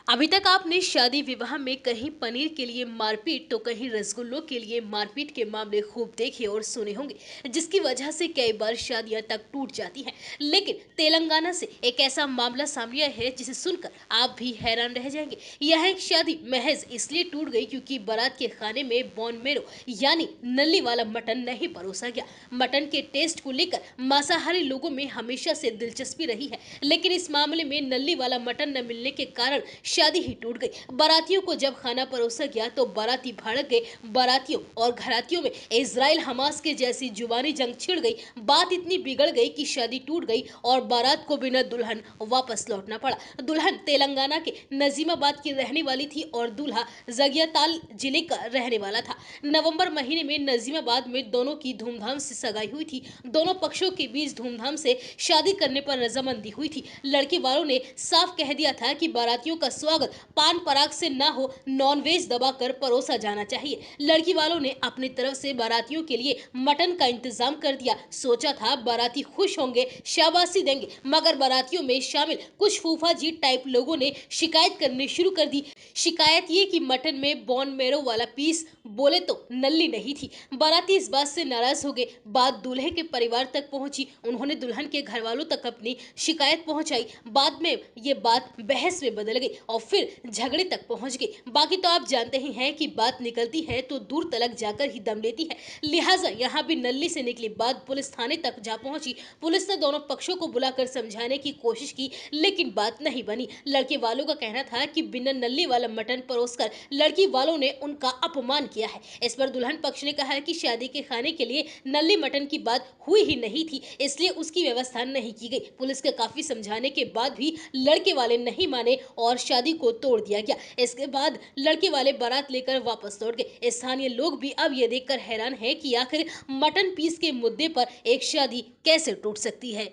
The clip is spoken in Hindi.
अभी तक आपने शादी विवाह में कहीं पनीर के लिए मारपीट तो कहीं रसगुल्लों के लिए मारपीट के मामले खूब देखे और सुने होंगे, जिसकी वजह से कई बार शादियां तक टूट जाती हैं। लेकिन तेलंगाना से एक ऐसा मामला सामने आया है जिसे सुनकर आप भी हैरान रह जाएंगे। यह एक शादी महज इसलिए टूट गई क्योंकि बारात के खाने में बोन मेरो यानी नली वाला मटन नहीं परोसा गया। मटन के टेस्ट को लेकर मांसाहारी लोगों में हमेशा से दिलचस्पी रही है, लेकिन इस मामले में नली वाला मटन न मिलने के कारण शादी ही टूट गई। बारातियों को जब खाना परोसा गया तो बाराती भड़क गए। बारातियों और घरातियों में इजराइल हमास के जैसी जुबानी जंग छिड़ गई। बात इतनी बिगड़ गई कि शादी टूट गई और बारात को बिना दुल्हन वापस लौटना पड़ा। दुल्हन तेलंगाना के नजीमाबाद की रहने वाली थी और दूल्हा जगियाताल जिले का रहने वाला था। नवंबर महीने में नजीमाबाद में दोनों की धूमधाम से सगाई हुई थी। दोनों पक्षों के बीच धूमधाम से शादी करने पर रजामंदी हुई थी। लड़के वालों ने साफ कह दिया था कि बारातियों का स्वागत पान पराग से ना हो, नॉनवेज दबाकर परोसा जाना चाहिए। लड़की वालों ने अपनी तरफ से बारातियों के लिए मटन का इंतजाम कर दिया। सोचा था बाराती खुश होंगे, शाबाशी देंगे, मगर बारातियों में शामिल कुछ फूफाजी टाइप लोगों ने शिकायत करनी शुरू कर दी। शिकायत ये कि मटन में बोन मेरो वाला पीस बोले तो नल्ली नहीं थी। बाराती इस बात से नाराज हो गए। बात दूल्हे के परिवार तक पहुंची। उन्होंने दुल्हन के घर वालों तक अपनी शिकायत पहुंचाई। बाद में ये बात बहस में बदल गई और फिर झगड़े तक पहुंच गई। बाकी तो आप जानते ही हैं कि बात निकलती है तो दूर तलक जाकर ही दम लेती है। लिहाजा यहाँ भी नल्ली से निकली बात पुलिस थाने तक जा पहुंची। पुलिस ने दोनों पक्षों को बुलाकर समझाने की कोशिश की, लेकिन बात नहीं बनी। लड़के वालों का कहना था कि बिना नल्ली वाला मटन परोसकर लड़की वालों ने उनका अपमान किया है। इस पर दुल्हन पक्ष ने कहा कि शादी के खाने के लिए नल्ली मटन की बात हुई ही नहीं थी, इसलिए उसकी व्यवस्था नहीं की गई। पुलिस के काफी समझाने के बाद भी लड़के वाले नहीं माने और शादी को तोड़ दिया गया। इसके बाद लड़के वाले बारात लेकर वापस लौट गए। स्थानीय लोग भी अब ये देखकर हैरान हैं कि आखिर मटन पीस के मुद्दे पर एक शादी कैसे टूट सकती है।